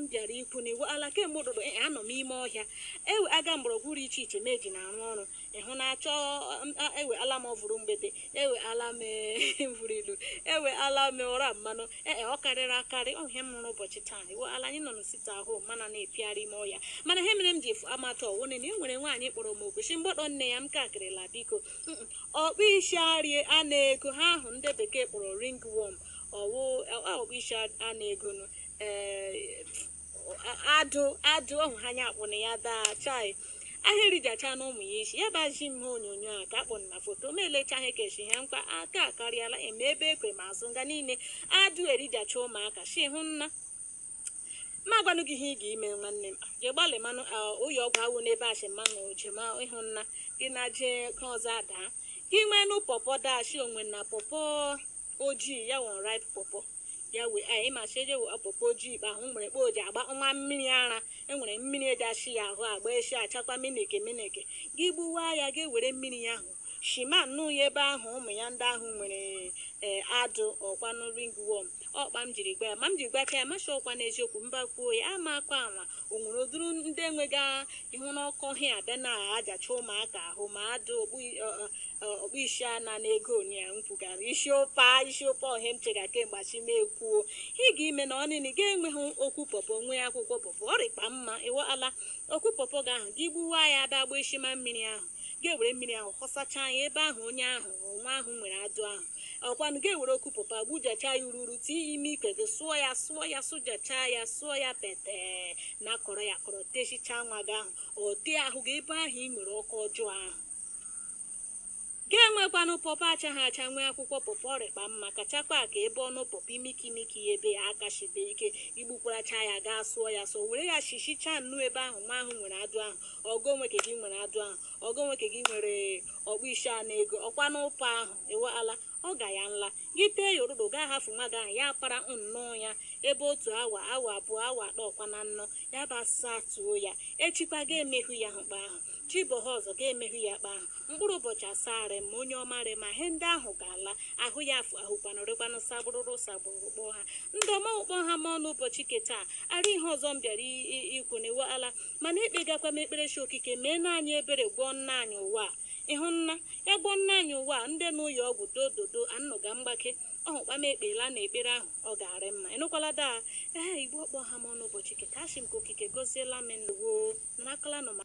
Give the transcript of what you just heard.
bịara ikwu na iwu ala kemgbe ụtụtụ anọ m ime ọhịa ewe aga mgbọrọgwụ iche iche meji na-arụ ọrụ ịhụ na-achọ ewe ala m ọvụrụ mgbede ewe ala m mvụrụ ilu ewe ala m ụra mmanụ ọ karịrị akarị ọhịa m rụrụ ụbọchị taa iwu ala anyị nọ n'site ahụ mana na-epigharị ime ọhịa mana ihe mere m ji efu amata ọwụne na e nwere nwaanyị kpọrọ m okwuchi mgbọdọ nne ya m ka akịrịla biko ọkpụ isi arie a na-ego ha ahụ ndị bekee kpọrọ ringworm ọkpụ isi a na-egonu adụ ọhụ ha anya akpụ na ya daa chai ahịrịjacha na ụmụ ya isi ya baji m ha onyonyo a ka akpụ na foto ma elechaghị ka esi ha mkpa aka akarịala eme ebe ekwe ma azụ nga niile adụ erijacha ụmụaka shi hụ nna ma gwanụ gị ihe ị ga-ime nwanne m je gbalị manụ ụyọ ọgwụ awụ n'ebe achị mmanụ ojema ịhụ nna gị na jee ka ọzọ adaa gị nwenụ pọpọ dashi onwe na pọpọ ojii ya won ripe pọpọ ya wee anyị machi eje pọpọ ojii ikpe ahụ nwere kpoji agba nwa mmiri ara enwere mmiri eji ashi ya ahụ agba eshi achakwa mineke gị gbuwa ya ga were mmiri ya ahụ shima nnu ya ebe ahụ ụmụ ya ndị ahụ nwere adụ ọkwanụ ringworm ọkpa m jiri gwa ya ma m ji gwacha ya macha ọkwa n'eziokwu mbakwuo ya ama akwa anwa o nwere oduru ndị enwega ihu n'ọkọ ha abịa na ajacha ụmụaka ahụ ma adụ ọkpụ isi ana na ego ya m kwugara isi ụpa ọha m chega kemgbe chimekwuo ị ga-ime na ọnịnị ga-enweghị okwu pọpọ nwee akwụkwọ pọpọ ọ rịkpa mma ịwala okwu pọpọ ga ahụ gị gbuwa ya bịa gba ishima mmiri ahụ ga-ewere mmiri ahụ họsacha ya ebe ahụ onye ahụ nwa ahụ nwere adụ ahụ ọkwanụ ga-ewere okwu pọpọ gbujacha ya ururu tinye ime ike gị sụọ ya sụjacha ya sụọ ya pete na akọrọ ya akọrọ techicha nwa gị ahụ o tee ahụ gị ebe ahụ ị nwere ọkụ ọjọọ ahụ ga-enwekwanụ pọpọ achaghị acha nwee akwụkwọ pọpọ ọrịkpa mma kachakwa ka ebe ọnụ pọpọ imikimiki ya ebe ya akashibe ike igbukwaracha ya gaa sụọ ya so were ya shishicha nnu ebe ahụ nwa ahụ nwere adụ ahụ ọgọ nwoke gị nwere adụ ahụ ọgọ nwoke gị nwere ọkpụ isi a na ego ọkwa n'ụpa ahụ eweala ọ ga ya nla gị tee ya ụrụrụ gaa hafụ nwa gị ahụ ya para nnọọ ya ebe otu awa abụọ awa atọ ọkwa na nnọọ ya basatuo ya echikwa ga-emehụ ya hụkpa ahụ chibọha ọzọ ga-emehụ ya kpa ahụ mkpụrụ ụbọchị asaa ma onye ọmarị ma ihe ndị ahụ ga-ala ahụ ya ahụkwanụrịkwanụ sagbụrụrụ kpọọ ha ndị ọma ụkpọ ha ma ọnụ ụbọchị keta ara ihe ọzọ m bịara ikwu na eweala mana ekpegakwa m ekpere chi okike mee na anyị ebere gwọọ nna anyị ụwa ịhụ nna ya gwọọ nna anyị ụwa ndị n'ụlọ ọgwụ dododo anụga mgbake ọhụkpa m ekpela na ekpere ahụ ọ ga-arị mma ịnụkwala daa igbo ọkpọ ha ma ọnụ ụbọchị keta achị m ka okike goziela m nnuwo narakala nọ ma